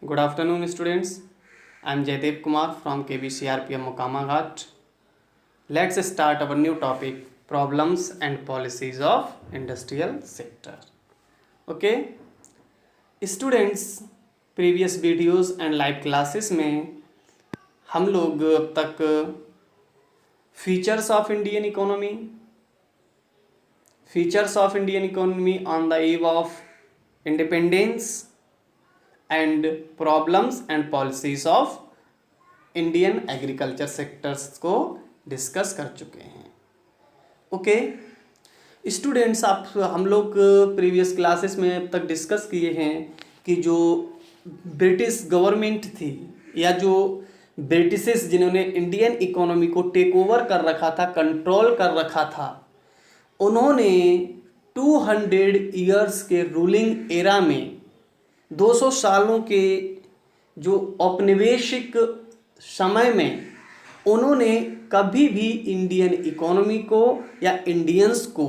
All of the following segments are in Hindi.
Good afternoon, students. I am Jaydev Kumar from KBCRPM Mokama Ghat. Let's start our new topic, problems and policies of industrial sector. Okay, students, previous videos and live classes में हम लोग अब तक features of Indian economy on the eve of independence and problems and policies of Indian agriculture sectors को डिस्कस कर चुके हैं। ओके स्टूडेंट्स, आप हम लोग प्रीवियस क्लासेस में अब तक डिस्कस किए हैं कि जो ब्रिटिश गवर्नमेंट थी या जो ब्रिटिशर्स जिन्होंने इंडियन इकोनॉमी को टेक ओवर कर रखा था, कंट्रोल कर रखा था, उन्होंने 200 इयर्स के रूलिंग एरा में 200 सालों के जो औपनिवेशिक समय में उन्होंने कभी भी इंडियन इकोनॉमी को या इंडियंस को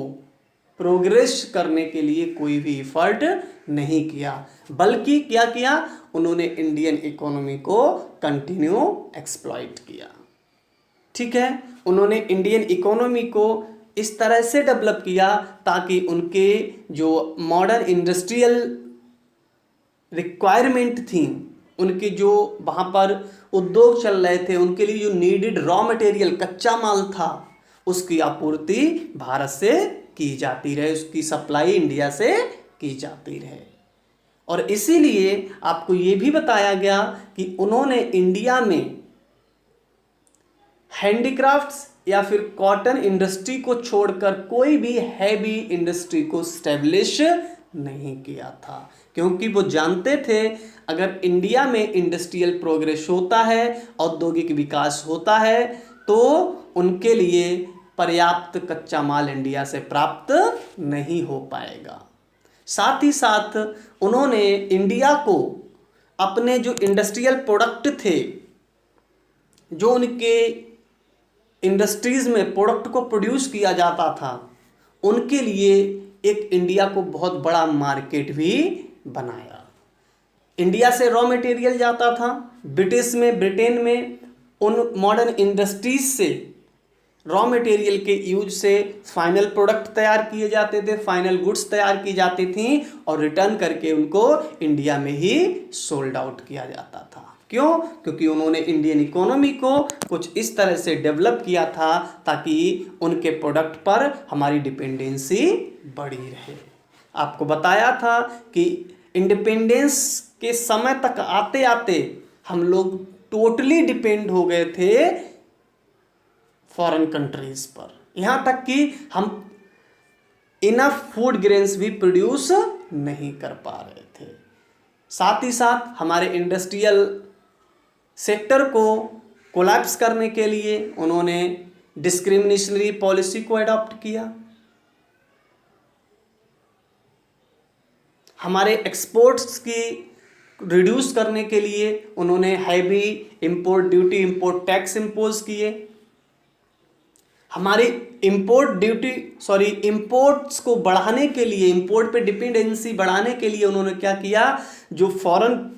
प्रोग्रेस करने के लिए कोई भी एफर्ट नहीं किया, बल्कि क्या किया, उन्होंने इंडियन इकोनॉमी को कंटिन्यू एक्सप्लॉइट किया। ठीक है, उन्होंने इंडियन इकोनॉमी को इस तरह से डेवलप किया ताकि उनके जो मॉडर्न इंडस्ट्रियल रिक्वायरमेंट थी, उनके जो वहाँ पर उद्योग चल रहे थे, उनके लिए जो नीडेड रॉ मटेरियल कच्चा माल था, उसकी आपूर्ति भारत से की जाती रहे, उसकी सप्लाई इंडिया से की जाती रहे। और इसीलिए आपको ये भी बताया गया कि उन्होंने इंडिया में हैंडीक्राफ्ट्स या फिर कॉटन इंडस्ट्री को छोड़कर कोई भी हैवी इंडस्ट्री को स्टैब्लिश नहीं किया था, क्योंकि वो जानते थे अगर इंडिया में इंडस्ट्रियल प्रोग्रेस होता है, औद्योगिक विकास होता है, तो उनके लिए पर्याप्त कच्चा माल इंडिया से प्राप्त नहीं हो पाएगा। साथ ही साथ उन्होंने इंडिया को अपने जो इंडस्ट्रियल प्रोडक्ट थे, जो उनके इंडस्ट्रीज में प्रोडक्ट को प्रोड्यूस किया जाता था, उनके लिए एक इंडिया को बहुत बड़ा मार्केट भी बनाया। इंडिया से रॉ मटेरियल जाता था ब्रिटेन में, उन मॉडर्न इंडस्ट्रीज से रॉ मटेरियल के यूज से फाइनल प्रोडक्ट तैयार किए जाते थे, फाइनल गुड्स तैयार की जाती थी और रिटर्न करके उनको इंडिया में ही सोल्ड आउट किया जाता था। क्यों? क्योंकि उन्होंने इंडियन इकोनॉमी को कुछ इस तरह से डेवलप किया था ताकि उनके प्रोडक्ट पर हमारी डिपेंडेंसी बढ़ी रहे। आपको बताया था कि इंडिपेंडेंस के समय तक आते आते हम लोग टोटली डिपेंड हो गए थे फॉरेन कंट्रीज पर, यहाँ तक कि हम इनफ फूड ग्रेन्स भी प्रोड्यूस नहीं कर पा रहे थे। साथ ही साथ हमारे इंडस्ट्रियल सेक्टर को कोलैप्स करने के लिए उन्होंने डिस्क्रिमिनेशनरी पॉलिसी को अडॉप्ट किया। हमारे एक्सपोर्ट्स की रिड्यूस करने के लिए उन्होंने heavy import duty, import tax impose किए। हमारी इंपोर्ट्स को बढ़ाने के लिए, इंपोर्ट पे डिपेंडेंसी बढ़ाने के लिए उन्होंने क्या किया, जो फॉरेन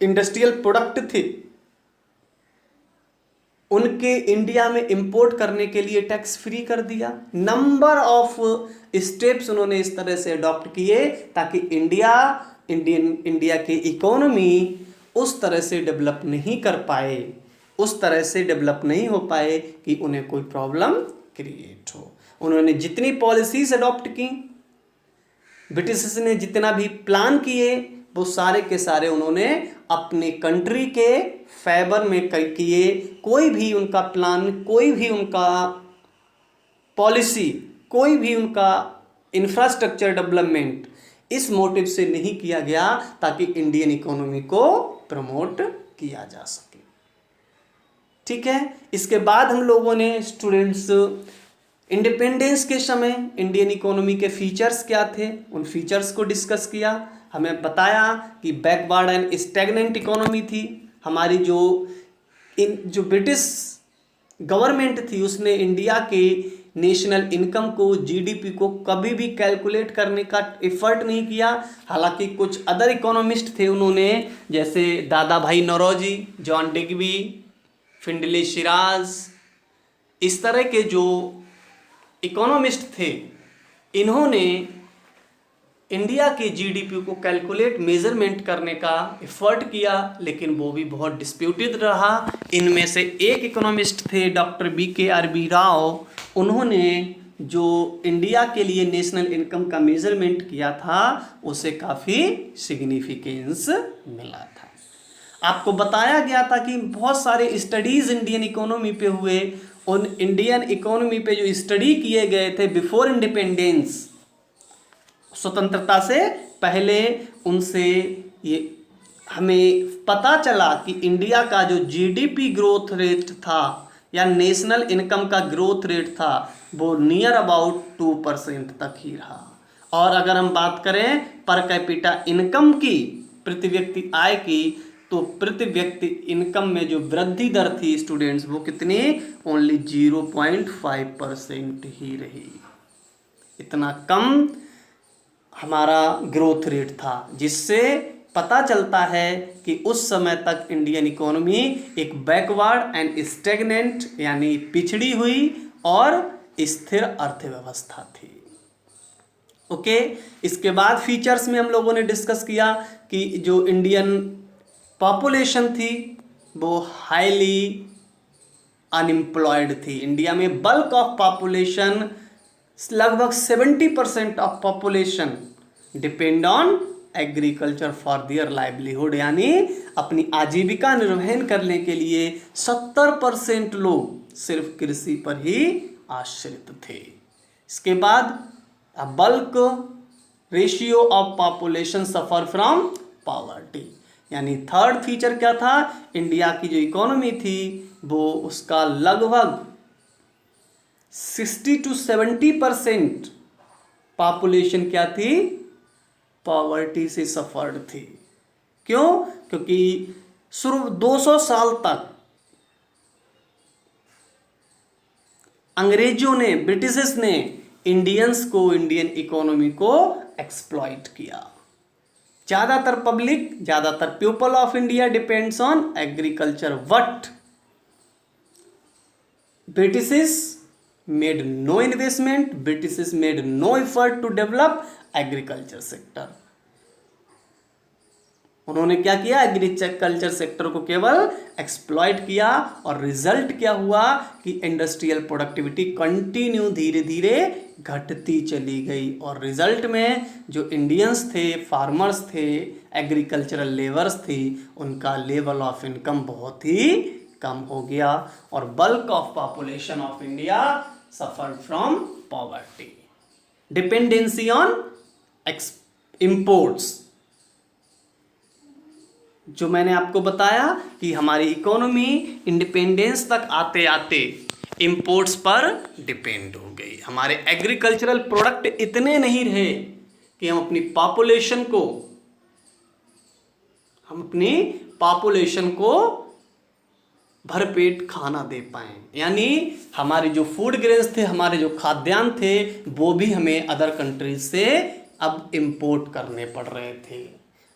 इंडस्ट्रियल प्रोडक्ट थे उनके इंडिया में इंपोर्ट करने के लिए टैक्स फ्री कर दिया। नंबर ऑफ स्टेप्स उन्होंने इस तरह से अडॉप्ट किए ताकि इंडिया की इकोनॉमी उस तरह से डेवलप नहीं कर पाए, उस तरह से डेवलप नहीं हो पाए कि उन्हें कोई प्रॉब्लम क्रिएट हो। उन्होंने जितनी पॉलिसीज अडॉप्ट की, ब्रिटिशर्स ने जितना भी प्लान किए, वो सारे के सारे उन्होंने अपने कंट्री के फेवर में किए। कोई भी उनका प्लान, कोई भी उनका पॉलिसी, कोई भी उनका इंफ्रास्ट्रक्चर डेवलपमेंट इस मोटिव से नहीं किया गया ताकि इंडियन इकोनॉमी को प्रमोट किया जा सके। ठीक है, इसके बाद हम लोगों ने स्टूडेंट्स इंडिपेंडेंस के समय इंडियन इकोनॉमी के फीचर्स क्या थे, उन फीचर्स को डिस्कस किया। हमें बताया कि बैकवर्ड एंड स्टैग्नेंट इकोनॉमी थी हमारी। जो ब्रिटिश गवर्नमेंट थी उसने इंडिया के नेशनल इनकम को, जीडीपी को कभी भी कैलकुलेट करने का एफर्ट नहीं किया। हालांकि कुछ अदर इकोनॉमिस्ट थे, उन्होंने, जैसे Dadabhai Naoroji, John Digby, Findlay Shirras, इस तरह के जो इकोनॉमिस्ट थे, इन्होंने इंडिया के जीडीपी को कैलकुलेट मेजरमेंट करने का एफर्ट किया, लेकिन वो भी बहुत डिस्प्यूटेड रहा। इनमें से एक इकोनॉमिस्ट थे डॉक्टर BKRB राव, उन्होंने जो इंडिया के लिए नेशनल इनकम का मेजरमेंट किया था उसे काफ़ी सिग्निफिकेंस मिला था। आपको बताया गया था कि बहुत सारे स्टडीज़ इंडियन इकोनॉमी पे हुए। उन इंडियन इकोनॉमी पे जो स्टडी किए गए थे बिफोर इंडिपेंडेंस, स्वतंत्रता से पहले, उनसे ये हमें पता चला कि इंडिया का जो जीडीपी ग्रोथ रेट था या नेशनल इनकम का ग्रोथ रेट था वो नियर अबाउट 2% तक ही रहा। और अगर हम बात करें पर कैपिटा इनकम की, प्रति व्यक्ति आय की, तो प्रति व्यक्ति इनकम में जो वृद्धि दर थी स्टूडेंट्स, वो कितनी, ओनली 0.5% ही रही। इतना कम हमारा ग्रोथ रेट था, जिससे पता चलता है कि उस समय तक इंडियन इकोनॉमी एक बैकवर्ड एंड स्टेगनेंट यानी पिछड़ी हुई और स्थिर अर्थव्यवस्था थी। ओके, इसके बाद फीचर्स में हम लोगों ने डिस्कस किया कि जो इंडियन पॉपुलेशन थी वो हाईली अनएम्प्लॉयड थी। इंडिया में बल्क ऑफ पॉपुलेशन, लगभग 70% of population depend on agriculture for their livelihood, यानी अपनी आजीविका निर्वहन करने के लिए 70% लोग सिर्फ कृषि पर ही आश्रित थे। इसके बाद bulk ratio of population suffer from poverty, यानी थर्ड फीचर क्या था, इंडिया की जो इकोनॉमी थी वो उसका लगभग 60 to 70% पॉपुलेशन क्या थी, पॉवर्टी से सफर्ड थी। क्यों? क्योंकि शुरू 200 साल तक अंग्रेजों ने, ब्रिटिशर्स ने इंडियंस को, इंडियन इकोनॉमी को एक्सप्लॉइट किया। ज्यादातर पब्लिक, ज्यादातर people of India depends on agriculture, but Britishers made no investment, British made no effort to develop agriculture sector। उन्होंने क्या किया, एग्रीकल्चर सेक्टर को केवल एक्सप्लॉइट किया, और रिजल्ट क्या हुआ कि इंडस्ट्रियल प्रोडक्टिविटी कंटिन्यू धीरे धीरे घटती चली गई, और रिजल्ट में जो इंडियंस थे, फार्मर्स थे, एग्रीकल्चरल लेबर्स थी, उनका लेवल ऑफ इनकम बहुत ही कम हो गया, और bulk of population of India suffered from poverty, dependency on imports। जो मैंने आपको बताया कि हमारी इकोनॉमी इंडिपेंडेंस तक आते आते इंपोर्ट्स पर डिपेंड हो गई। हमारे एग्रीकल्चरल प्रोडक्ट इतने नहीं रहे कि हम अपनी पॉपुलेशन को भरपेट खाना दे पाएँ, यानी हमारे जो फूड ग्रेन्स थे, हमारे जो खाद्यान्न थे, वो भी हमें अदर कंट्रीज से अब इंपोर्ट करने पड़ रहे थे।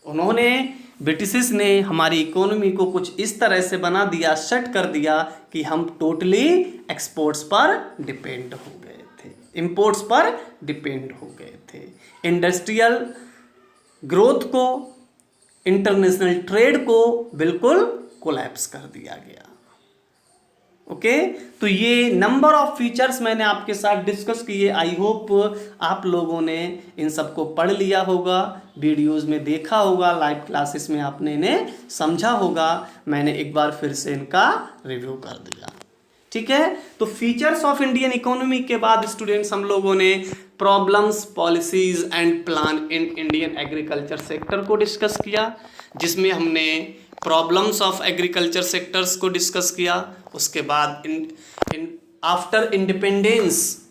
उन्होंने, ब्रिटिशर्स ने हमारी इकोनॉमी को कुछ इस तरह से बना दिया, सेट कर दिया कि हम टोटली एक्सपोर्ट्स पर डिपेंड हो गए थे, इंपोर्ट्स पर डिपेंड हो गए थे। इंडस्ट्रियल ग्रोथ को, इंटरनेशनल ट्रेड को बिल्कुल कोलैप्स कर दिया गया। ओके, तो ये नंबर ऑफ फीचर्स मैंने आपके साथ डिस्कस किए। आई होप आप लोगों ने इन सबको पढ़ लिया होगा, वीडियोस में देखा होगा, लाइव क्लासेस में आपने इन्हें समझा होगा। मैंने एक बार फिर से इनका रिव्यू कर दिया, ठीक है। तो फीचर्स ऑफ इंडियन इकोनॉमी के बाद स्टूडेंट्स हम लोगों ने problems, policies and plan in Indian agriculture sector को डिस्कस किया, जिसमें हमने प्रॉब्लम्स ऑफ एग्रीकल्चर सेक्टर्स को डिस्कस किया। उसके बाद after independence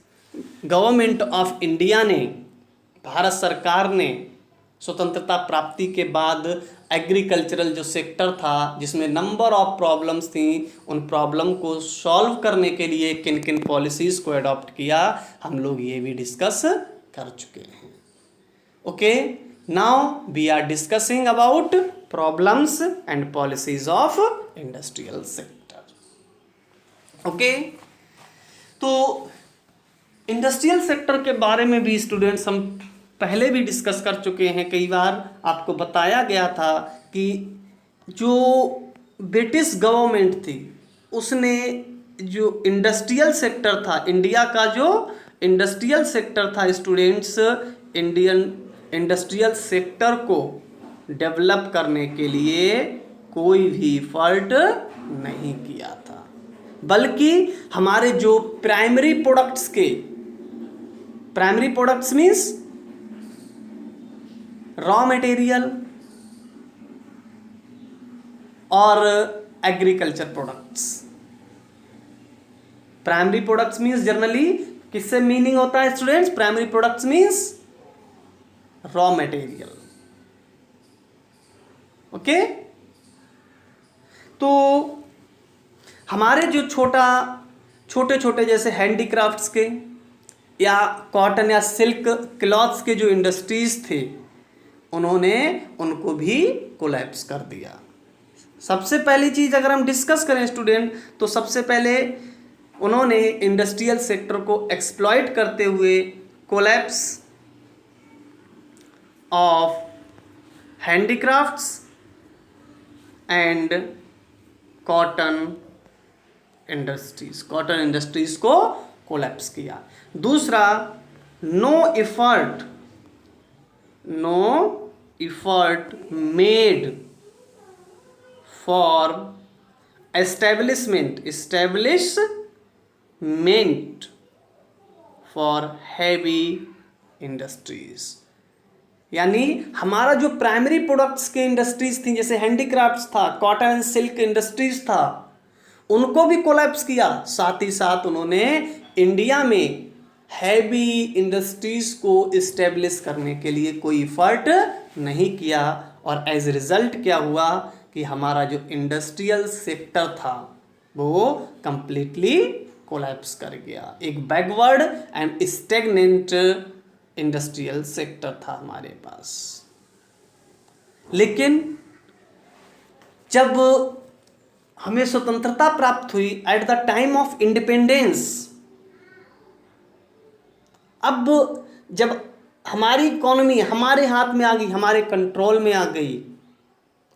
government of India ने, भारत सरकार ने स्वतंत्रता प्राप्ति के बाद एग्रीकल्चरल जो सेक्टर था जिसमें नंबर ऑफ प्रॉब्लम्स थी, उन प्रॉब्लम को सॉल्व करने के लिए किन किन पॉलिसीज़ को अडॉप्ट किया, हम लोग ये भी डिस्कस कर चुके हैं। Okay, now we are discussing about problems and policies of industrial sector. Okay, तो इंडस्ट्रियल सेक्टर के बारे में भी स्टूडेंट्स हम पहले भी डिस्कस कर चुके हैं। कई बार आपको बताया गया था कि जो ब्रिटिश गवर्नमेंट थी उसने जो इंडस्ट्रियल सेक्टर था, इंडिया का जो इंडस्ट्रियल सेक्टर था स्टूडेंट्स, इंडियन इंडस्ट्रियल सेक्टर को डेवलप करने के लिए कोई भी एफर्ट नहीं किया था, बल्कि हमारे जो प्राइमरी प्रोडक्ट्स के, primary products means raw material और agriculture products. Primary products means generally किससे मीनिंग होता है students? Primary products means raw material. Okay, तो हमारे जो छोटे छोटे जैसे हैंडीक्राफ्ट्स के या कॉटन या सिल्क क्लॉथ्स के जो इंडस्ट्रीज थे, उन्होंने उनको भी कोलैप्स कर दिया। सबसे पहली चीज़ अगर हम डिस्कस करें स्टूडेंट, तो सबसे पहले उन्होंने इंडस्ट्रियल सेक्टर को एक्सप्लॉइट करते हुए collapse of handicrafts and cotton industries को कोलैप्स किया। दूसरा, no effort made for establishment for heavy industries. यानी हमारा जो प्राइमरी प्रोडक्ट्स के इंडस्ट्रीज थी, जैसे हैंडीक्राफ्ट्स था, कॉटन एंड सिल्क इंडस्ट्रीज था, उनको भी कोलैप्स किया। साथ ही साथ उन्होंने इंडिया में हैवी इंडस्ट्रीज को इस्टेब्लिश करने के लिए कोई एफर्ट नहीं किया, और एज रिजल्ट क्या हुआ कि हमारा जो इंडस्ट्रियल सेक्टर था वो कंप्लीटली कोलैप्स कर गया। एक backward and stagnant industrial sector था हमारे पास। लेकिन जब हमें स्वतंत्रता प्राप्त हुई eight the time of independence, अब जब हमारी इकोनॉमी हमारे हाथ में आ गई, हमारे कंट्रोल में आ गई,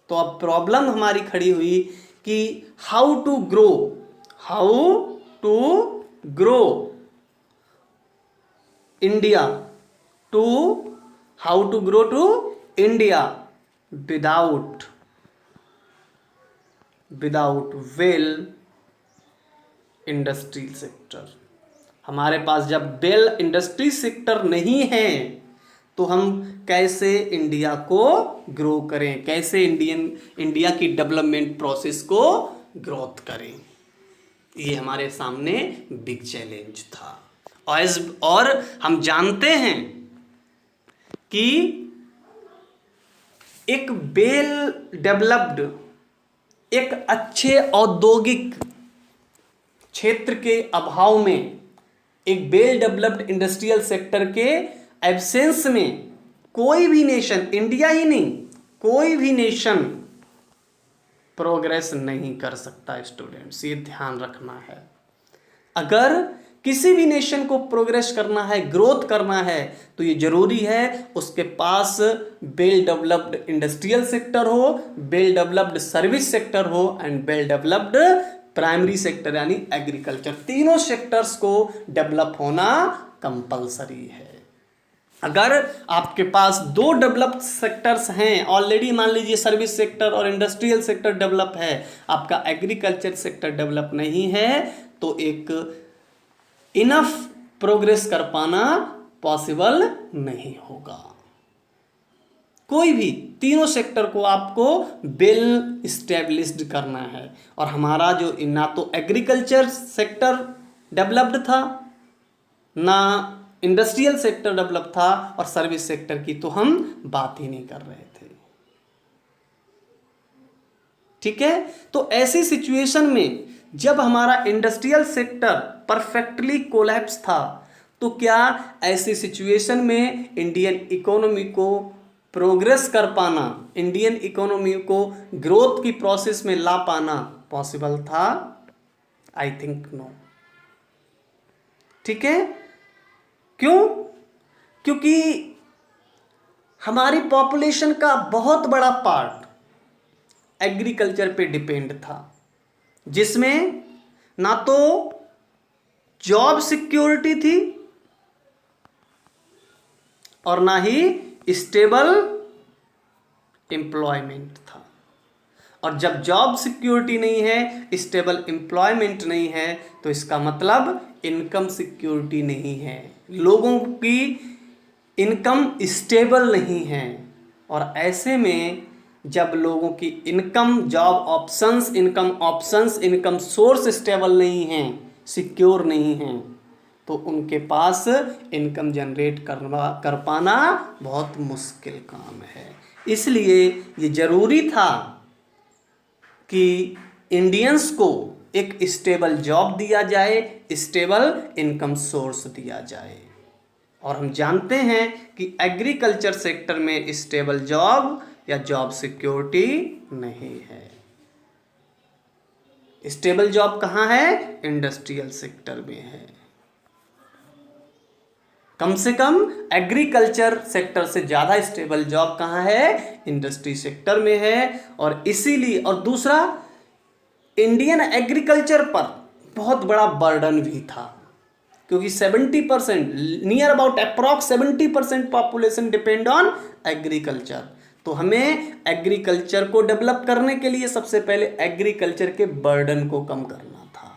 तो अब प्रॉब्लम हमारी खड़ी हुई कि how to grow India without well industry sector. हमारे पास जब वेल इंडस्ट्री सेक्टर नहीं है तो हम कैसे इंडिया को ग्रो करें, कैसे इंडिया की डेवलपमेंट प्रोसेस को ग्रोथ करें? ये हमारे सामने बिग चैलेंज था। और हम जानते हैं कि एक वेल डेवलप्ड, एक अच्छे औद्योगिक क्षेत्र के अभाव में, एक वेल डेवलप्ड इंडस्ट्रियल सेक्टर के एब्सेंस में कोई भी नेशन, इंडिया ही नहीं कोई भी नेशन प्रोग्रेस नहीं कर सकता। स्टूडेंट्स, ये ध्यान रखना है। अगर किसी भी नेशन को प्रोग्रेस करना है, ग्रोथ करना है, तो ये जरूरी है उसके पास वेल डेवलप्ड इंडस्ट्रियल सेक्टर हो, वेल डेवलप्ड सर्विस सेक्टर हो and well developed primary sector यानी एग्रीकल्चर। तीनों सेक्टर्स को डेवलप होना कंपलसरी है। अगर आपके पास दो डेवलप्ड सेक्टर्स हैं ऑलरेडी, मान लीजिए सर्विस सेक्टर और इंडस्ट्रियल सेक्टर डेवलप है, आपका एग्रीकल्चर सेक्टर डेवलप नहीं है, तो एक इनफ प्रोग्रेस कर पाना पॉसिबल नहीं होगा। कोई भी तीनों सेक्टर को आपको वेल इस्टेब्लिश्ड करना है, और हमारा जो ना तो एग्रीकल्चर सेक्टर डेवलप्ड था, ना इंडस्ट्रियल सेक्टर डेवलप था, और सर्विस सेक्टर की तो हम बात ही नहीं कर रहे थे। ठीक है। तो ऐसी सिचुएशन में जब हमारा इंडस्ट्रियल सेक्टर परफेक्टली कोलैप्स था, तो क्या ऐसी सिचुएशन में इंडियन इकोनॉमी को प्रोग्रेस कर पाना, इंडियन इकोनॉमी को ग्रोथ की प्रोसेस में ला पाना पॉसिबल था? I think no. ठीक है। क्यों? क्योंकि हमारी पॉपुलेशन का बहुत बड़ा पार्ट एग्रीकल्चर पे डिपेंड था, जिसमें ना तो जॉब सिक्योरिटी थी और ना ही स्टेबल एम्प्लॉयमेंट था। और जब जॉब सिक्योरिटी नहीं है, स्टेबल एम्प्लॉयमेंट नहीं है, तो इसका मतलब इनकम सिक्योरिटी नहीं है, लोगों की इनकम स्टेबल नहीं है। और ऐसे में जब लोगों की income, job options, income source stable नहीं हैं, सिक्योर नहीं हैं, तो उनके पास इनकम जनरेट कर पाना बहुत मुश्किल काम है। इसलिए ये ज़रूरी था कि इंडियंस को एक स्टेबल जॉब दिया जाए, स्टेबल इनकम सोर्स दिया जाए। और हम जानते हैं कि एग्रीकल्चर सेक्टर में स्टेबल जॉब या जॉब सिक्योरिटी नहीं है। स्टेबल जॉब कहाँ है? इंडस्ट्रियल सेक्टर में है। कम से कम एग्रीकल्चर सेक्टर से ज़्यादा स्टेबल जॉब कहाँ है? इंडस्ट्री सेक्टर में है। और इसीलिए, और दूसरा, इंडियन एग्रीकल्चर पर बहुत बड़ा बर्डन भी था, क्योंकि 70%, near about approx 70% population depend on agriculture. तो हमें एग्रीकल्चर को डेवलप करने के लिए सबसे पहले एग्रीकल्चर के बर्डन को कम करना था।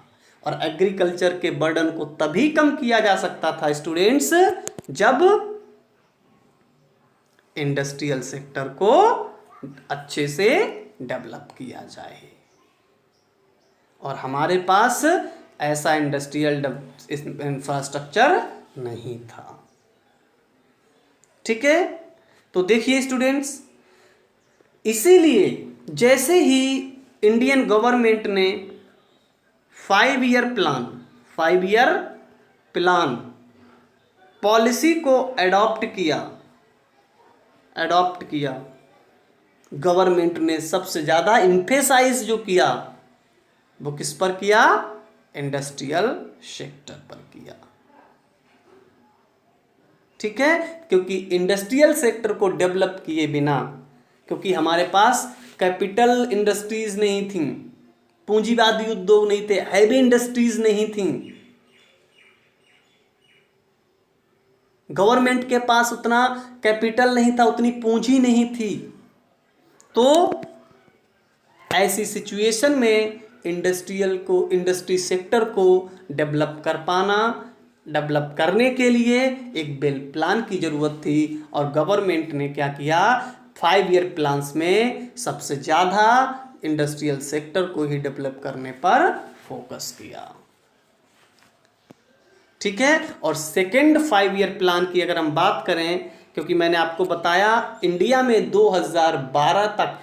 और एग्रीकल्चर के बर्डन को तभी कम किया जा सकता था स्टूडेंट्स, जब इंडस्ट्रियल सेक्टर को अच्छे से डेवलप किया जाए। और हमारे पास ऐसा इंडस्ट्रियल इंफ्रास्ट्रक्चर नहीं था। ठीक है। तो देखिए स्टूडेंट्स, इसीलिए जैसे ही इंडियन गवर्नमेंट ने 5 ईयर प्लान पॉलिसी को एडॉप्ट किया, गवर्नमेंट ने सबसे ज़्यादा इम्फेसाइज जो किया वो किस पर किया? इंडस्ट्रियल सेक्टर पर किया। ठीक है। क्योंकि इंडस्ट्रियल सेक्टर को डेवलप किए बिना, क्योंकि हमारे पास कैपिटल इंडस्ट्रीज नहीं थी, पूंजीवादी उद्योग नहीं थे, हैवी इंडस्ट्रीज नहीं थी, गवर्नमेंट के पास उतना कैपिटल नहीं था, उतनी पूंजी नहीं थी, तो ऐसी सिचुएशन में इंडस्ट्री सेक्टर को डेवलप करने के लिए एक वेल प्लान की जरूरत थी। और गवर्नमेंट ने क्या किया? 5 ईयर प्लान्स में सबसे ज़्यादा इंडस्ट्रियल सेक्टर को ही डेवलप करने पर फोकस किया। ठीक है। और सेकेंड 5 ईयर प्लान की अगर हम बात करें, क्योंकि मैंने आपको बताया इंडिया में 2012 तक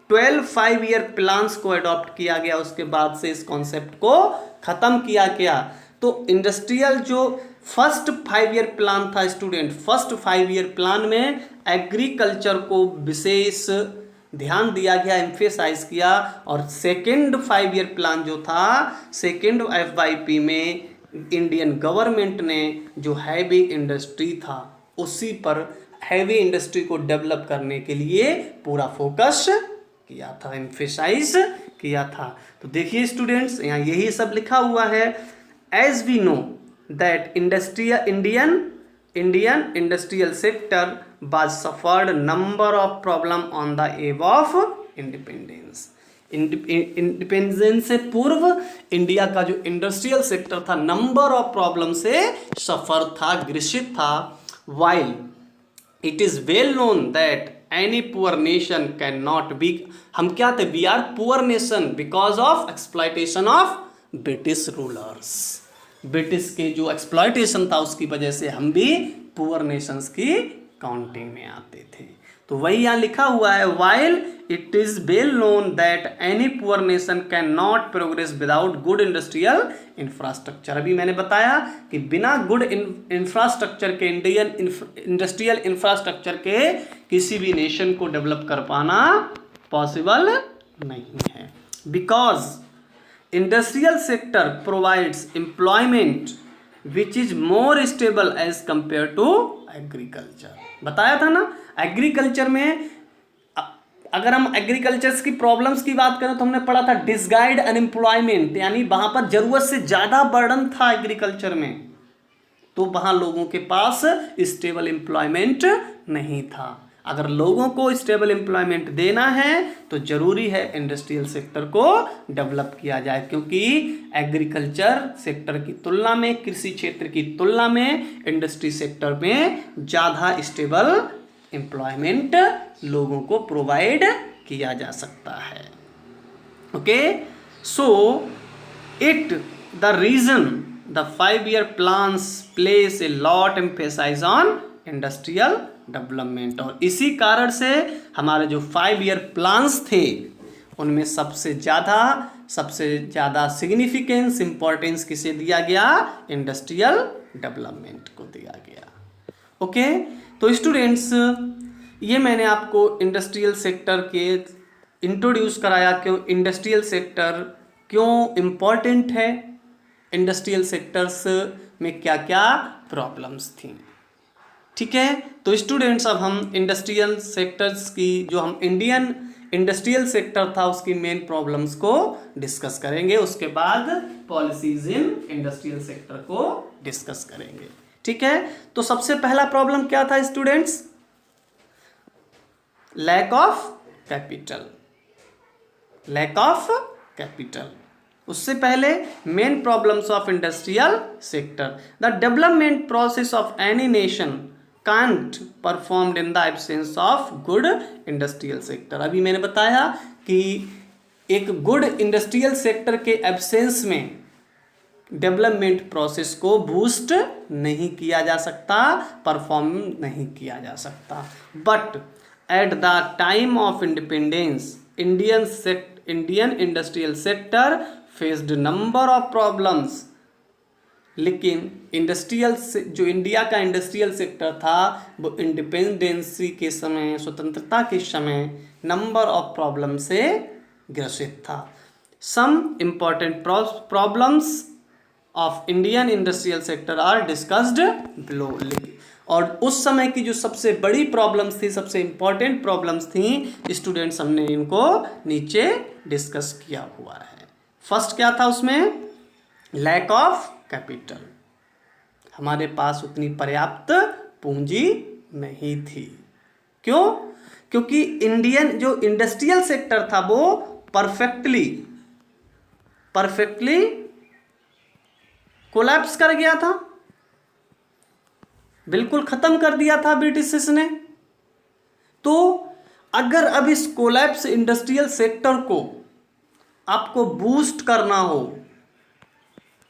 12 5 ईयर प्लान्स को अडॉप्ट किया गया, उसके बाद से इस कॉन्सेप्ट को खत्म किया गया। तो इंडस्ट्रियल जो फर्स्ट 5 ईयर प्लान था स्टूडेंट, फर्स्ट 5 ईयर प्लान में एग्रीकल्चर को विशेष ध्यान दिया गया, एम्फेसाइज किया। और सेकेंड 5 ईयर प्लान जो था, सेकेंड FYP में इंडियन गवर्नमेंट ने जो हैवी इंडस्ट्री था, उसी पर हैवी इंडस्ट्री को डेवलप करने के लिए पूरा फोकस किया था, एम्फेसाइज किया था। तो देखिए स्टूडेंट्स, यहाँ यही सब लिखा हुआ है। As we know that Indian industrial sector was suffered number of problem on the eve of independence। Independence से पूर्व इंडिया का जो इंडस्ट्रियल सेक्टर था, नंबर ऑफ प्रॉब्लम से सफर था, ग्रसित था। While it is well known that any poor nation can not be, हम क्या थे? We are poor nation because of exploitation of British rulers. British के जो एक्सप्लॉयटेशन था उसकी वजह से हम भी पुअर नेशंस की काउंटिंग में आते थे। तो वही यहाँ लिखा हुआ है, while it is well known that any poor nation can not progress without good industrial infrastructure. अभी मैंने बताया कि बिना गुड इंफ्रास्ट्रक्चर के, इंडियन इंडस्ट्रियल इंफ्रास्ट्रक्चर के किसी भी नेशन को डेवलप कर पाना पॉसिबल नहीं है। Because industrial sector provides employment which is more stable as compare to agriculture. बताया था ना, एग्रीकल्चर में अगर हम एग्रीकल्चर की प्रॉब्लम्स की बात करें तो हमने पढ़ा था डिसगाइड अनएम्प्लॉयमेंट, यानी वहां पर जरूरत से ज्यादा बर्डन था एग्रीकल्चर में, तो वहां लोगों के पास स्टेबल एम्प्लॉयमेंट नहीं था। अगर लोगों को स्टेबल एम्प्लॉयमेंट देना है तो जरूरी है इंडस्ट्रियल सेक्टर को डेवलप किया जाए, क्योंकि एग्रीकल्चर सेक्टर की तुलना में, कृषि क्षेत्र की तुलना में इंडस्ट्री सेक्टर में ज़्यादा स्टेबल एम्प्लॉयमेंट लोगों को प्रोवाइड किया जा सकता है। Okay, so it the reason the 5-year plans place a lot emphasis on industrial development, और इसी कारण से हमारे जो 5-year प्लान्स थे उनमें सबसे ज़्यादा सिग्निफिकेंस, इंपॉर्टेंस किसे दिया गया? इंडस्ट्रियल डेवलपमेंट को दिया गया। ओके, तो स्टूडेंट्स ये मैंने आपको इंडस्ट्रियल सेक्टर के इंट्रोड्यूस कराया, क्यों इंडस्ट्रियल सेक्टर क्यों इम्पॉर्टेंट है, इंडस्ट्रियल सेक्टर्स में क्या क्या प्रॉब्लम्स थी। ठीक है, तो स्टूडेंट्स अब हम इंडस्ट्रियल सेक्टर्स की, जो हम इंडियन इंडस्ट्रियल सेक्टर था उसकी मेन प्रॉब्लम्स को डिस्कस करेंगे, उसके बाद पॉलिसीज इन इंडस्ट्रियल सेक्टर को डिस्कस करेंगे। ठीक है, तो सबसे पहला प्रॉब्लम क्या था students? Lack of capital, lack of capital. उससे पहले main problems of industrial sector, the development process of any nation can't performed in the absence of good industrial sector। अभी मैंने बताया कि एक गुड इंडस्ट्रियल सेक्टर के एब्सेंस में डेवलपमेंट प्रोसेस को बूस्ट नहीं किया जा सकता, परफॉर्म नहीं किया जा सकता। But at the time of independence Indian industrial sector faced number of problems. लेकिन इंडस्ट्रियल से जो इंडिया का इंडस्ट्रियल सेक्टर था वो इंडिपेंडेंसी के समय, स्वतंत्रता के समय नंबर ऑफ प्रॉब्लम से ग्रसित था। Some important problems of Indian industrial sector are discussed below. और उस समय की जो सबसे बड़ी प्रॉब्लम्स थी, सबसे इम्पॉर्टेंट प्रॉब्लम्स थी स्टूडेंट्स, हमने इनको नीचे डिस्कस किया हुआ है। फर्स्ट क्या था उसमें? लैक ऑफ कैपिटल, हमारे पास उतनी पर्याप्त पूंजी नहीं थी। क्यों? क्योंकि इंडियन जो इंडस्ट्रियल सेक्टर था वो परफेक्टली कोलैप्स कर गया था, बिल्कुल खत्म कर दिया था ब्रिटिशर्स ने। तो अगर अब इस कोलैप्स इंडस्ट्रियल सेक्टर को आपको बूस्ट करना हो,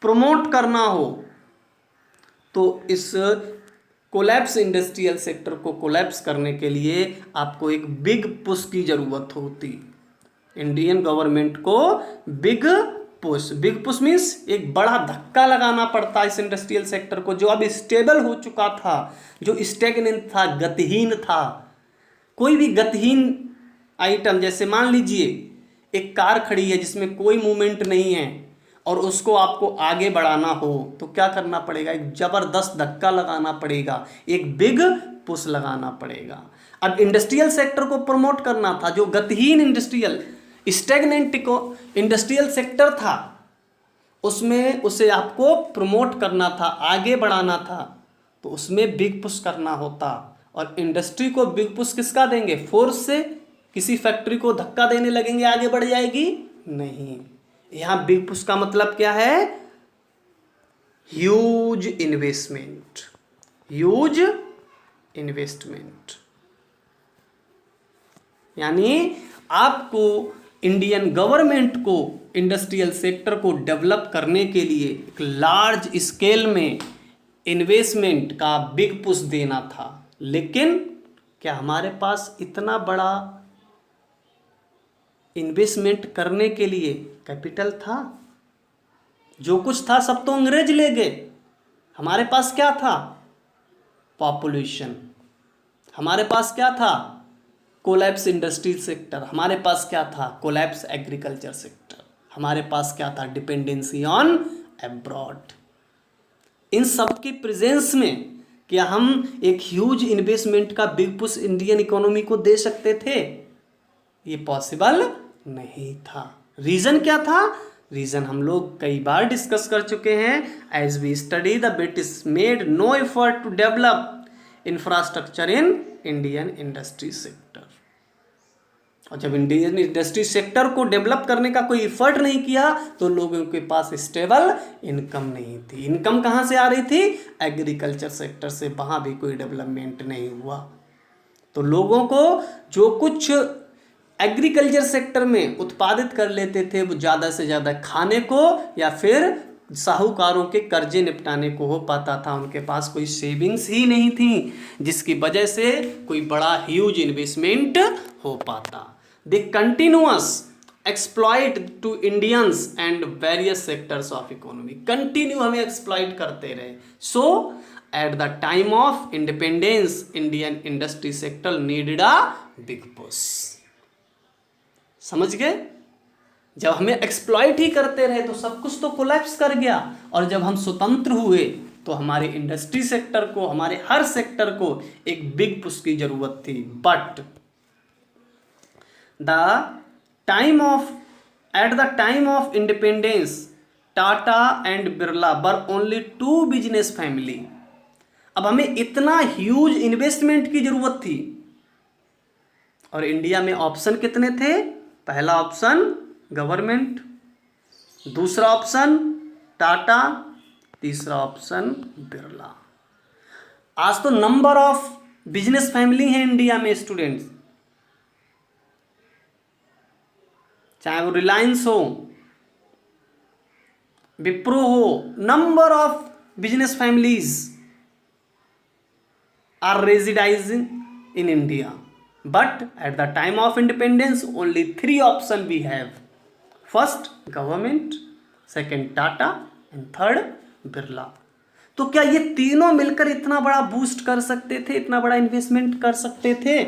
प्रमोट करना हो, तो इस कोलैप्स इंडस्ट्रियल सेक्टर को कोलैप्स करने के लिए आपको एक बिग पुश की ज़रूरत होती। इंडियन गवर्नमेंट को बिग पुश मीन्स एक बड़ा धक्का लगाना पड़ता इस इंडस्ट्रियल सेक्टर को, जो अब स्टेबल हो चुका था, जो स्टेगनेंट था, गतिहीन था। कोई भी गतिहीन आइटम, जैसे मान लीजिए एक कार खड़ी है जिसमें कोई मूवमेंट नहीं है और उसको आपको आगे बढ़ाना हो तो क्या करना पड़ेगा? एक ज़बरदस्त धक्का लगाना पड़ेगा, एक बिग पुश लगाना पड़ेगा। अब इंडस्ट्रियल सेक्टर को प्रमोट करना था, जो गतिहीन इंडस्ट्रियल स्टेगनेंट को इंडस्ट्रियल सेक्टर था उसमें उसे आपको प्रमोट करना था, आगे बढ़ाना था, तो उसमें बिग पुश करना होता। और इंडस्ट्री को बिग पुश किसका देंगे? फोर्स से। किसी फैक्ट्री को धक्का देने लगेंगे आगे बढ़ जाएगी? नहीं। यहाँ बिग पुश का मतलब क्या है? Huge investment, huge investment. यानी आपको इंडियन गवर्नमेंट को इंडस्ट्रियल सेक्टर को डेवलप करने के लिए एक लार्ज स्केल में इन्वेस्टमेंट का बिग पुश देना था, लेकिन क्या हमारे पास इतना बड़ा इन्वेस्टमेंट करने के लिए कैपिटल था? जो कुछ था सब तो अंग्रेज ले गए। हमारे पास क्या था? पॉपुलेशन। हमारे पास क्या था? Collapse industry sector. हमारे पास क्या था? Collapse agriculture sector. हमारे पास क्या था? Dependency on abroad. इन सब के प्रेजेंस में क्या हम एक ह्यूज इन्वेस्टमेंट का बिग पुश इंडियन इकोनॉमी को दे सकते थे? ये पॉसिबल नहीं था। रीजन क्या था? रीजन हम लोग कई बार डिस्कस कर चुके हैं। As we study the British made no effort to develop infrastructure in Indian industry sector. और जब इंडियन इंडस्ट्री सेक्टर को डेवलप करने का कोई एफर्ट नहीं किया तो लोगों के पास स्टेबल इनकम नहीं थी। इनकम कहाँ से आ रही थी? एग्रीकल्चर सेक्टर से। वहाँ भी कोई डेवलपमेंट नहीं हुआ। तो लोगों को जो कुछ एग्रीकल्चर सेक्टर में उत्पादित कर लेते थे वो ज़्यादा से ज़्यादा खाने को या फिर साहूकारों के कर्जे निपटाने को हो पाता था। उनके पास कोई सेविंग्स ही नहीं थी जिसकी वजह से कोई बड़ा ह्यूज इन्वेस्टमेंट हो पाता। They continuous exploit to Indians and various sectors of economy. Continue हमें एक्सप्लॉइट करते रहे। So at the time of independence Indian industry sector needed a big push. समझ गए? जब हमें एक्सप्लॉइट ही करते रहे तो सब कुछ तो कोलैप्स कर गया। और जब हम स्वतंत्र हुए तो हमारे इंडस्ट्री सेक्टर को, हमारे हर सेक्टर को एक बिग पुश की जरूरत थी। But at the time of independence Tata and Birla were only two business family. अब हमें इतना ह्यूज इन्वेस्टमेंट की जरूरत थी और इंडिया में ऑप्शन कितने थे? पहला ऑप्शन गवर्नमेंट, दूसरा ऑप्शन टाटा, तीसरा ऑप्शन बिरला। आज तो नंबर ऑफ बिजनेस फैमिली हैं इंडिया में स्टूडेंट्स, चाहे वो रिलायंस हो, विप्रो हो। Number of business families are residing in India. But at the time of independence, only 3 options we have. First, government, second, Tata and third, Birla. तो क्या ये तीनों मिलकर इतना बड़ा बूस्ट कर सकते थे, इतना बड़ा इन्वेस्टमेंट कर सकते थे?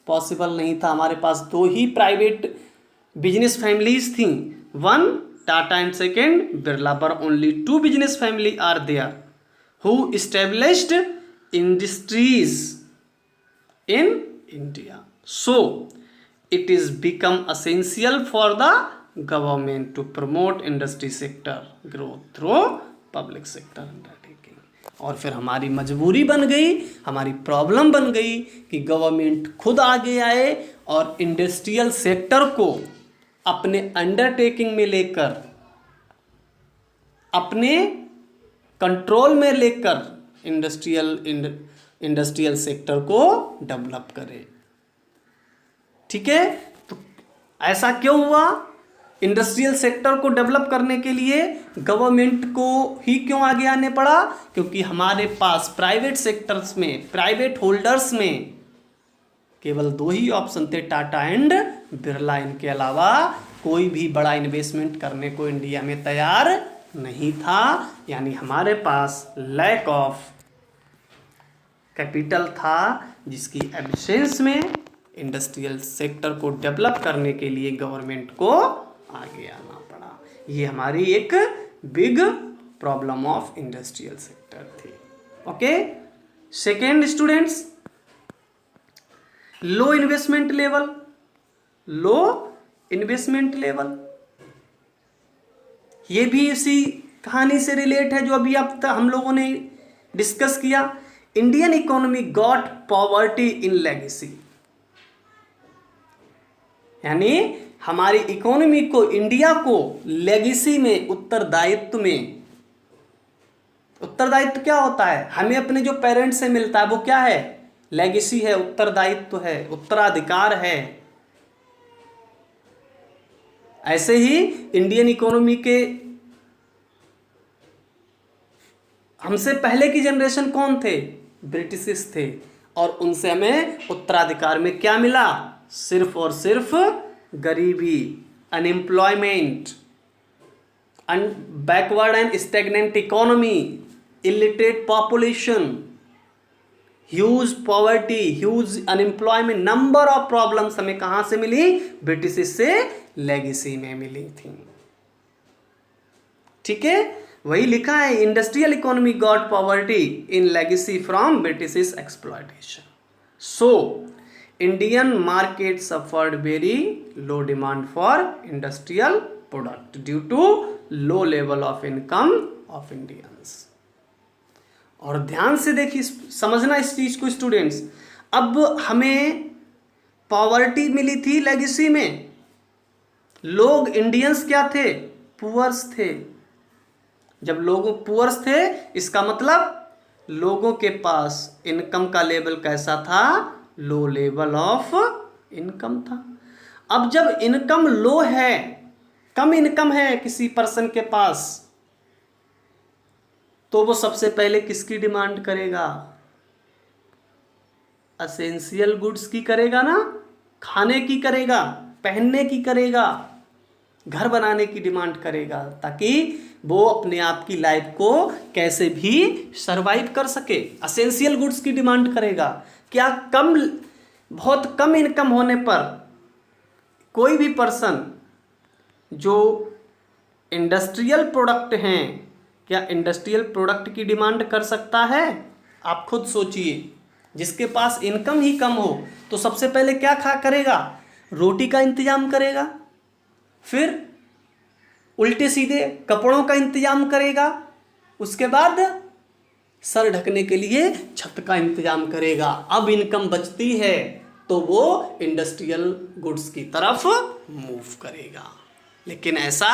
पॉसिबल नहीं था। हमारे पास 2 ही प्राइवेट बिजनेस फैमिलीज थी, one Tata and second Birla, पर only 2 business family are there who established industries in India. So it is become essential for the government to promote industry sector growth through public sector undertaking. और फिर हमारी मजबूरी बन गई, हमारी प्रॉब्लम बन गई कि गवर्नमेंट खुद आगे आए और इंडस्ट्रियल सेक्टर को अपने अंडरटेकिंग में लेकर, अपने कंट्रोल में लेकर इंडस्ट्रियल सेक्टर को डेवलप करे। ठीक है, तो ऐसा क्यों हुआ? इंडस्ट्रियल सेक्टर को डेवलप करने के लिए गवर्नमेंट को ही क्यों आगे आने पड़ा? क्योंकि हमारे पास प्राइवेट सेक्टर्स में, प्राइवेट होल्डर्स में केवल 2 ही ऑप्शन थे, टाटा एंड बिरला। इनके अलावा कोई भी बड़ा इन्वेस्टमेंट करने को इंडिया में तैयार नहीं था। यानी हमारे पास लैक ऑफ कैपिटल था, जिसकी एब्सेंस में इंडस्ट्रियल सेक्टर को डेवलप करने के लिए गवर्नमेंट को आगे आना पड़ा। ये हमारी एक big problem of industrial sector थी। ओके, सेकेंड स्टूडेंट्स, लो इन्वेस्टमेंट लेवल। लो इन्वेस्टमेंट लेवल ये भी इसी कहानी से रिलेट है जो अभी अब तक हम लोगों ने डिस्कस किया। Indian economy got poverty in legacy, यानी हमारी इकोनॉमी को, इंडिया को लेगेसी में, उत्तरदायित्व में, उत्तरदायित्व क्या होता है? हमें अपने जो पेरेंट्स से मिलता है वो क्या है? लेगेसी है, उत्तरदायित्व है, उत्तराधिकार है। ऐसे ही इंडियन इकोनॉमी के हमसे पहले की जनरेशन कौन थे? ब्रिटिश थे। और उनसे हमें उत्तराधिकार में क्या मिला? सिर्फ और सिर्फ गरीबी, unemployment, backward and stagnant economy, illiterate population, huge poverty, huge unemployment, number of problems हमें कहां से मिली? ब्रिटिश से लेगेसी में मिली थी। ठीक है, वही लिखा है, industrial economy got poverty in legacy from British exploitation. So Indian market suffered very low demand for industrial product due to low level of income of Indians. और ध्यान से देखिए, समझना इस चीज को स्टूडेंट्स। अब हमें पॉवर्टी मिली थी लेगेसी में, लोग इंडियंस क्या थे? पुअर्स थे। जब लोग पुअर्स थे, इसका मतलब लोगों के पास इनकम का लेवल कैसा था? लो लेवल ऑफ इनकम था। अब जब इनकम लो है, कम इनकम है किसी पर्सन के पास, तो वो सबसे पहले किसकी डिमांड करेगा? एसेंशियल गुड्स की करेगा ना, खाने की करेगा, पहनने की करेगा, घर बनाने की डिमांड करेगा, ताकि वो अपने आप की लाइफ को कैसे भी सरवाइव कर सके। एसेंशियल गुड्स की डिमांड करेगा। क्या बहुत कम इनकम होने पर कोई भी पर्सन जो इंडस्ट्रियल प्रोडक्ट हैं, क्या इंडस्ट्रियल प्रोडक्ट की डिमांड कर सकता है? आप खुद सोचिए। जिसके पास इनकम ही कम हो तो सबसे पहले क्या करेगा? रोटी का इंतजाम करेगा, फिर उल्टे सीधे कपड़ों का इंतजाम करेगा, उसके बाद सर ढकने के लिए छत का इंतजाम करेगा। अब इनकम बचती है तो वो इंडस्ट्रियल गुड्स की तरफ मूव करेगा। लेकिन ऐसा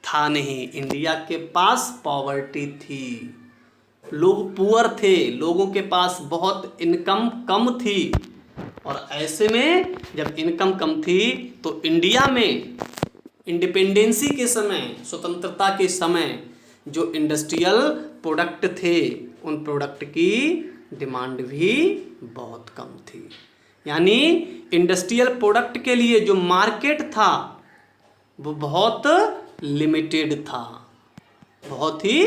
था नहीं, इंडिया के पास पॉवर्टी थी, लोग पुअर थे, लोगों के पास बहुत इनकम कम थी। और ऐसे में जब इनकम कम थी तो इंडिया में इंडिपेंडेंसी के समय, स्वतंत्रता के समय, जो इंडस्ट्रियल प्रोडक्ट थे उन प्रोडक्ट की डिमांड भी बहुत कम थी। यानी इंडस्ट्रियल प्रोडक्ट के लिए जो मार्केट था वो बहुत लिमिटेड था, बहुत ही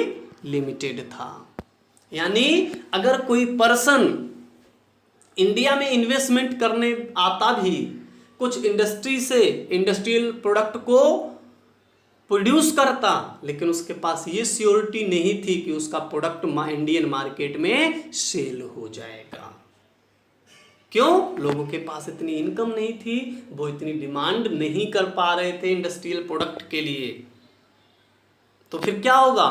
लिमिटेड था। यानी अगर कोई पर्सन इंडिया में इन्वेस्टमेंट करने आता भी कुछ इंडस्ट्री से इंडस्ट्रियल प्रोडक्ट को प्रोड्यूस करता, लेकिन उसके पास ये श्योरिटी नहीं थी कि उसका प्रोडक्ट इंडियन मार्केट में सेल हो जाएगा। क्यों? लोगों के पास इतनी इनकम नहीं थी, वो इतनी डिमांड नहीं कर पा रहे थे इंडस्ट्रियल प्रोडक्ट के लिए। तो फिर क्या होगा?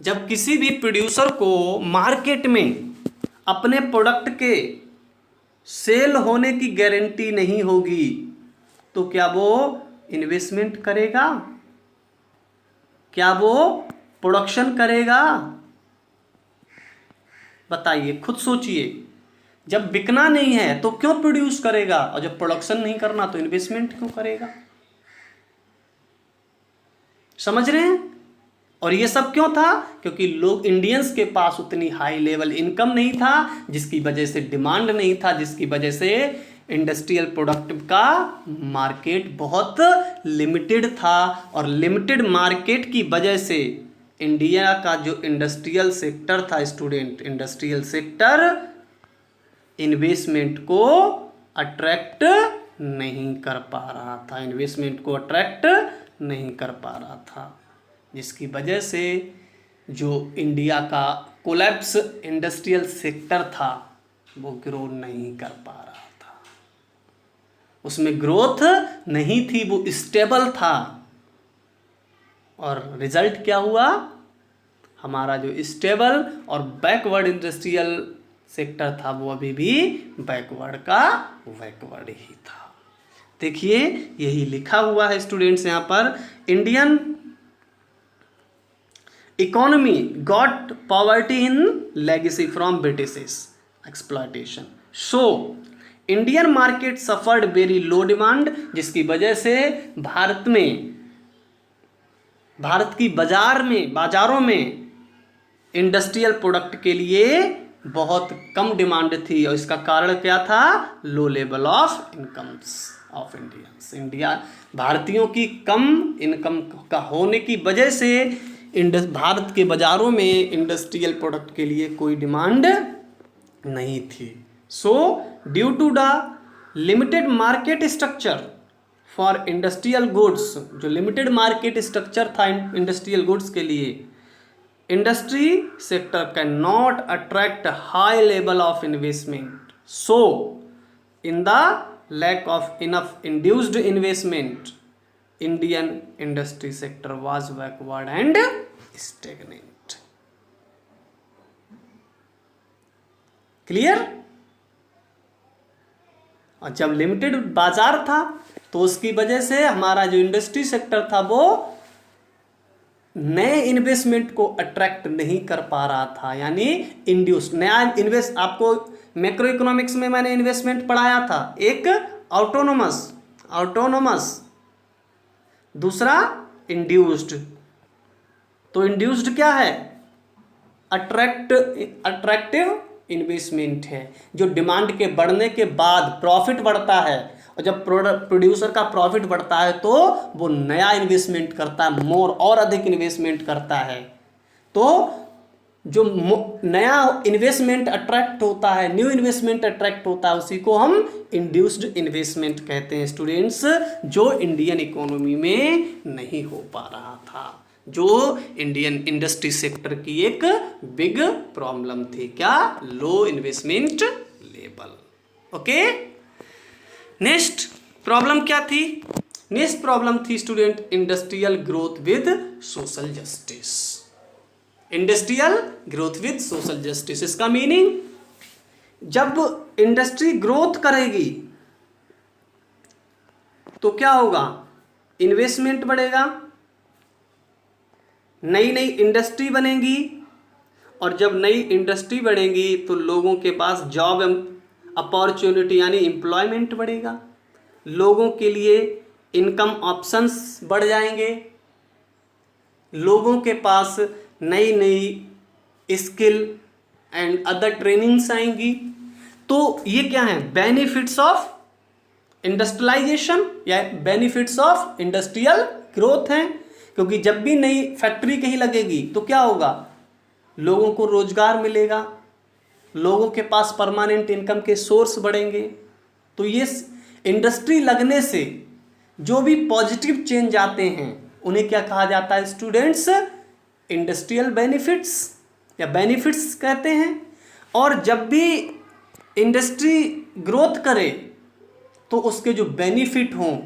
जब किसी भी प्रोड्यूसर को मार्केट में अपने प्रोडक्ट के सेल होने की गारंटी नहीं होगी तो क्या वो इन्वेस्टमेंट करेगा? क्या वो प्रोडक्शन करेगा? बताइए, खुद सोचिए। जब बिकना नहीं है तो क्यों प्रोड्यूस करेगा, और जब प्रोडक्शन नहीं करना तो इन्वेस्टमेंट क्यों करेगा? समझ रहे हैं? और ये सब क्यों था? क्योंकि लोग इंडियंस के पास उतनी हाई लेवल इनकम नहीं था, जिसकी वजह से डिमांड नहीं था, जिसकी वजह से इंडस्ट्रियल प्रोडक्ट का मार्केट बहुत लिमिटेड था। और लिमिटेड मार्केट की वजह से इंडिया का जो इंडस्ट्रियल सेक्टर था स्टूडेंट, इंडस्ट्रियल सेक्टर इन्वेस्टमेंट को अट्रैक्ट नहीं कर पा रहा था, इन्वेस्टमेंट को अट्रैक्ट नहीं कर पा रहा था, जिसकी वजह से जो इंडिया का कोलैप्स इंडस्ट्रियल सेक्टर था वो ग्रो नहीं कर पा रहा था, उसमें ग्रोथ नहीं थी, वो स्टेबल था। और रिजल्ट क्या हुआ? हमारा जो स्टेबल और बैकवर्ड इंडस्ट्रियल सेक्टर था वो अभी भी बैकवर्ड का बैकवर्ड ही था। देखिए, यही लिखा हुआ है स्टूडेंट्स यहाँ पर, Indian economy got poverty in legacy from British exploitation. So Indian market suffered very low demand, जिसकी वजह से भारत की बाजारों में इंडस्ट्रियल प्रोडक्ट के लिए बहुत कम डिमांड थी, और इसका कारण क्या था? लो level of incomes of Indians. भारतीयों की कम इनकम का होने की वजह से भारत के बाजारों में इंडस्ट्रियल प्रोडक्ट के लिए कोई डिमांड नहीं थी। So due to the limited market structure for industrial goods, जो लिमिटेड मार्केट स्ट्रक्चर था इंडस्ट्रियल गुड्स के लिए, industry sector can not attract high level of investment. So in the lack of enough induced investment, Indian industry sector was backward and stagnant. Clear? और जब लिमिटेड बाजार था तो उसकी वजह से हमारा जो इंडस्ट्री सेक्टर था वो नए इन्वेस्टमेंट को अट्रैक्ट नहीं कर पा रहा था, यानी इंड्यूस नया इन्वेस्ट। आपको मैक्रो इकोनॉमिक्स में मैंने इन्वेस्टमेंट पढ़ाया था, एक ऑटोनोमस, दूसरा इंड्यूस्ड। तो इंड्यूस्ड क्या है? अट्रैक्टिव इन्वेस्टमेंट है, जो डिमांड के बढ़ने के बाद प्रॉफिट बढ़ता है, और जब प्रोड्यूसर का प्रॉफिट बढ़ता है तो वो नया इन्वेस्टमेंट करता है, मोर और अधिक इन्वेस्टमेंट करता है। तो जो नया इन्वेस्टमेंट अट्रैक्ट होता है, न्यू इन्वेस्टमेंट अट्रैक्ट होता है, उसी को हम इंड्यूस्ड इन्वेस्टमेंट कहते हैं स्टूडेंट्स, जो इंडियन इकोनॉमी में नहीं हो पा रहा था, जो इंडियन इंडस्ट्री सेक्टर की एक बिग प्रॉब्लम थी। क्या? Low investment level. Okay, next problem क्या थी? नेक्स्ट प्रॉब्लम थी student industrial growth with social justice. Industrial growth with social justice, इसका मीनिंग, जब इंडस्ट्री ग्रोथ करेगी तो क्या होगा? इन्वेस्टमेंट बढ़ेगा, नई नई इंडस्ट्री बनेगी, और जब नई इंडस्ट्री बढ़ेगी तो लोगों के पास जॉब अपॉर्चुनिटी यानी एम्प्लॉयमेंट बढ़ेगा, लोगों के लिए इनकम ऑप्शंस बढ़ जाएंगे, लोगों के पास नई नई स्किल एंड अदर ट्रेनिंग्स आएंगी। तो ये क्या है? बेनिफिट्स ऑफ इंडस्ट्रियलाइजेशन या बेनिफिट्स ऑफ इंडस्ट्रियल ग्रोथ हैं, क्योंकि जब भी नई फैक्ट्री कहीं लगेगी तो क्या होगा? लोगों को रोजगार मिलेगा, लोगों के पास परमानेंट इनकम के सोर्स बढ़ेंगे। तो ये इंडस्ट्री लगने से जो भी पॉजिटिव चेंज आते हैं उन्हें क्या कहा जाता है स्टूडेंट्स? इंडस्ट्रियल बेनिफिट्स या बेनिफिट्स कहते हैं। और जब भी इंडस्ट्री ग्रोथ करे तो उसके जो बेनिफिट हों,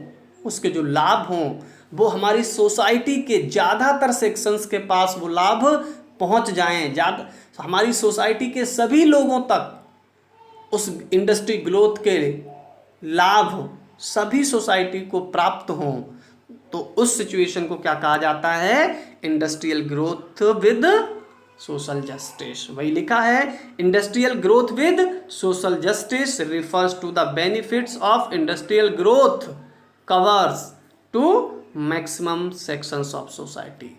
उसके जो लाभ हों, वो हमारी सोसाइटी के ज़्यादातर सेक्शंस के पास वो लाभ पहुंच जाएं, हमारी सोसाइटी के सभी लोगों तक उस इंडस्ट्री ग्रोथ के लाभ सभी सोसाइटी को प्राप्त हों। तो उस सिचुएशन को क्या कहा जाता है? Industrial growth with social justice. वही लिखा है, industrial growth with social justice refers to the benefits of industrial growth covers to maximum sections of society.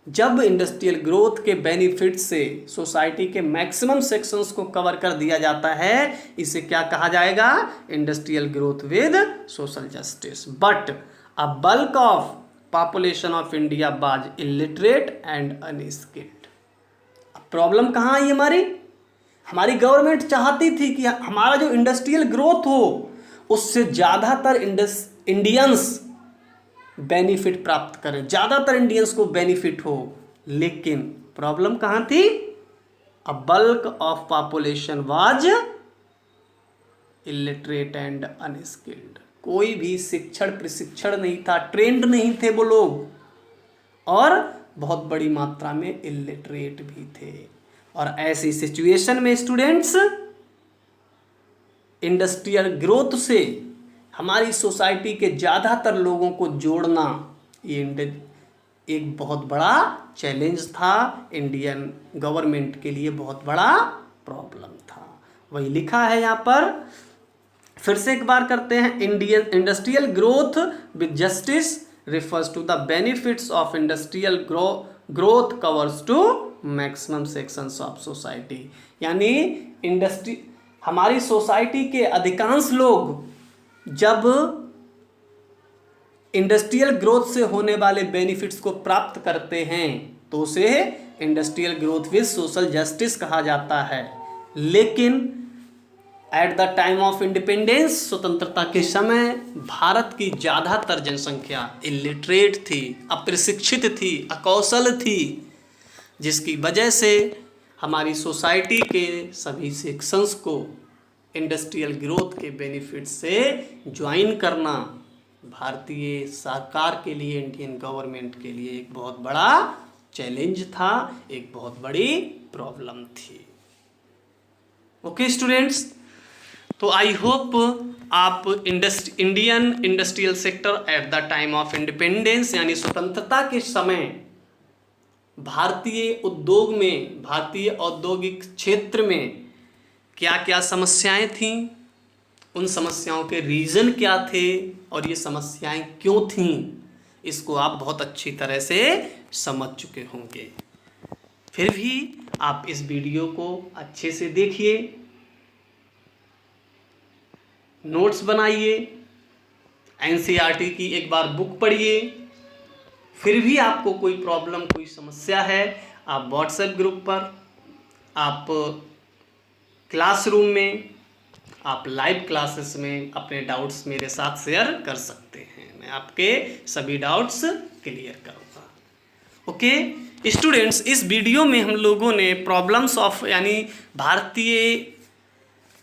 जब इंडस्ट्रियल ग्रोथ के बेनिफिट से सोसाइटी के मैक्सिमम सेक्शंस को कवर कर दिया जाता है, इसे क्या कहा जाएगा? Industrial growth with social justice. But a bulk of population of India was illiterate and unskilled. Problem कहाँ आई? हमारी गवर्नमेंट चाहती थी कि हमारा जो इंडस्ट्रियल ग्रोथ हो उससे ज़्यादातर इंडियंस बेनिफिट प्राप्त करें, ज़्यादातर इंडियंस को बेनिफिट हो, लेकिन प्रॉब्लम कहाँ थी? अ bulk of population was illiterate and unskilled. कोई भी शिक्षण प्रशिक्षण नहीं था, ट्रेंड नहीं थे वो लोग, और बहुत बड़ी मात्रा में इलिटरेट भी थे। और ऐसी सिचुएशन में स्टूडेंट्स इंडस्ट्रियल ग्रोथ से हमारी सोसाइटी के ज़्यादातर लोगों को जोड़ना ये एक बहुत बड़ा चैलेंज था, इंडियन गवर्नमेंट के लिए बहुत बड़ा प्रॉब्लम था। वही लिखा है यहाँ पर, फिर से एक बार करते हैं, Indian industrial growth with justice refers to the benefits of industrial growth covers to maximum sections of society, यानी इंडस्ट्री, हमारी सोसाइटी के अधिकांश लोग जब इंडस्ट्रियल ग्रोथ से होने वाले बेनिफिट्स को प्राप्त करते हैं तो उसे industrial growth with social justice कहा जाता है। लेकिन eight the time of independence, स्वतंत्रता के समय, भारत की ज़्यादातर जनसंख्या इलिटरेट थी, अप्रशिक्षित थी, अकौशल थी, जिसकी वजह से हमारी सोसाइटी के सभी सेक्शंस को इंडस्ट्रियल ग्रोथ के बेनिफिट से ज्वाइन करना भारतीय सरकार के लिए, इंडियन गवर्नमेंट के लिए एक बहुत बड़ा चैलेंज था, एक बहुत बड़ी प्रॉब्लम थी। ओके स्टूडेंट्स, तो आई होप आप Indian industrial sector eight the time of independence, यानी स्वतंत्रता के समय भारतीय उद्योग में, भारतीय औद्योगिक क्षेत्र में क्या क्या समस्याएं थीं, उन समस्याओं के रीज़न क्या थे और ये समस्याएं क्यों थीं, इसको आप बहुत अच्छी तरह से समझ चुके होंगे। फिर भी आप इस वीडियो को अच्छे से देखिए, नोट्स बनाइए, एनसीईआरटी की एक बार बुक पढ़िए। फिर भी आपको कोई प्रॉब्लम, कोई समस्या है, आप व्हाट्सएप ग्रुप पर, आप क्लासरूम में, आप लाइव क्लासेस में अपने डाउट्स मेरे साथ शेयर कर सकते हैं। मैं आपके सभी डाउट्स क्लियर करूँगा। ओके स्टूडेंट्स, इस वीडियो में हम लोगों ने प्रॉब्लम्स ऑफ, यानी भारतीय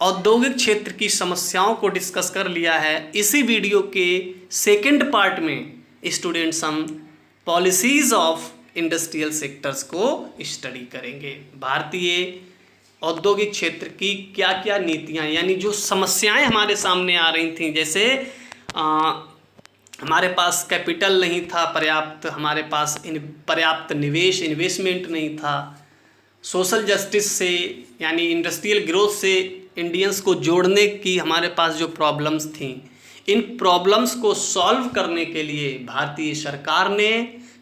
औद्योगिक क्षेत्र की समस्याओं को डिस्कस कर लिया है। इसी वीडियो के सेकंड पार्ट में स्टूडेंट्स हम पॉलिसीज़ ऑफ इंडस्ट्रियल सेक्टर्स को स्टडी करेंगे। भारतीय औद्योगिक क्षेत्र की क्या क्या नीतियां, यानी जो समस्याएं हमारे सामने आ रही थीं, जैसे हमारे पास कैपिटल नहीं था पर्याप्त, हमारे पास पर्याप्त निवेश, इन्वेस्टमेंट नहीं था, सोशल जस्टिस से यानी इंडस्ट्रियल ग्रोथ से इंडियंस को जोड़ने की हमारे पास जो प्रॉब्लम्स थीं, इन प्रॉब्लम्स को सॉल्व करने के लिए भारतीय सरकार ने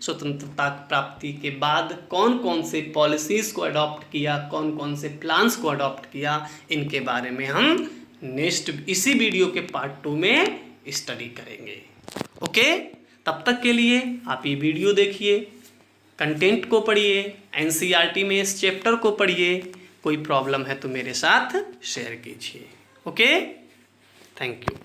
स्वतंत्रता प्राप्ति के बाद कौन कौन से पॉलिसीज़ को अडॉप्ट किया, कौन कौन से प्लान्स को अडॉप्ट किया, इनके बारे में हम नेक्स्ट इसी वीडियो के पार्ट 2 में स्टडी करेंगे। ओके, तब तक के लिए आप ये वीडियो देखिए, कंटेंट को पढ़िए, एनसीईआरटी में इस चैप्टर को पढ़िए। कोई प्रॉब्लम है तो मेरे साथ शेयर कीजिए। Okay, thank you.